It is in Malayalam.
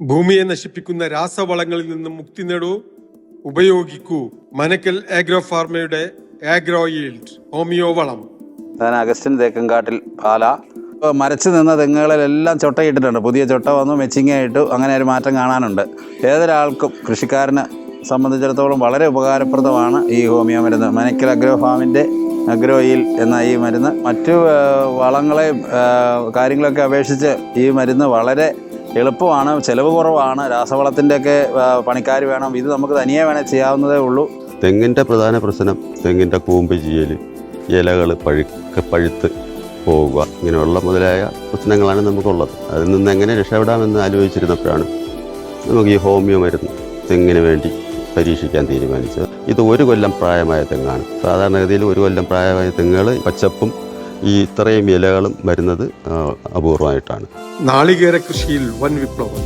ഭൂമിയെ നശിപ്പിക്കുന്ന രാസവളങ്ങളിൽ നിന്നും മുക്തി നേടൂ, ഉപയോഗിക്കൂ മനക്കൽ ആഗ്രോ ഫാർമയുടെ ആഗ്രോ ഈൽഡ് ഹോമിയോ വളം. ഞാൻ അഗസ്റ്റിൻ തേക്കൻകാട്ടിൽ പാല. മരച്ചു നിന്ന തെങ്ങുകളിലെല്ലാം ചൊട്ടയിട്ടിട്ടുണ്ട്. പുതിയ ചൊട്ട വന്നു, മെച്ചിങ്ങായിട്ടു, അങ്ങനെ ഒരു മാറ്റം കാണാനുണ്ട്. ഏതൊരാൾക്കും കൃഷിക്കാരനെ സംബന്ധിച്ചിടത്തോളം വളരെ ഉപകാരപ്രദമാണ് ഈ ഹോമിയോ മരുന്ന്. മനക്കൽ അഗ്രോ ഫാമിൻ്റെ അഗ്രോ ഈൽ എന്ന ഈ മരുന്ന് മറ്റു വളങ്ങളെ കാര്യങ്ങളൊക്കെ അപേക്ഷിച്ച് ഈ മരുന്ന് വളരെ എളുപ്പമാണ്, ചിലവ് കുറവാണ്. രാസവളത്തിൻ്റെയൊക്കെ പണിക്കാർ വേണം, ഇത് നമുക്ക് തനിയെ വേണേൽ ചെയ്യാവുന്നതേ ഉള്ളൂ. തെങ്ങിൻ്റെ പ്രധാന പ്രശ്നം തെങ്ങിൻ്റെ കൂമ്പ് ചീയൽ, ഇലകൾ പഴുത്ത് പോവുക, ഇങ്ങനെയുള്ള മുതലായ പ്രശ്നങ്ങളാണ് നമുക്കുള്ളത്. അതിൽ നിന്ന് എങ്ങനെ രക്ഷപ്പെടാമെന്ന് ആലോചിച്ചിരുന്നപ്പോഴാണ് നമുക്ക് ഈ ഹോമിയോ മരുന്ന് തെങ്ങിന് വേണ്ടി പരീക്ഷിക്കാൻ തീരുമാനിച്ചത്. ഇത് 1 കൊല്ലം പ്രായമായ തെങ്ങാണ്. സാധാരണഗതിയിൽ 1 കൊല്ലം പ്രായമായ തെങ്ങുകൾ പച്ചപ്പും ഈ ഇത്രയും ഇലകളും വരുന്നത് അപൂർവമായിട്ടാണ്. നാളികേര കൃഷിയിൽ വൻ വിപ്ലവം.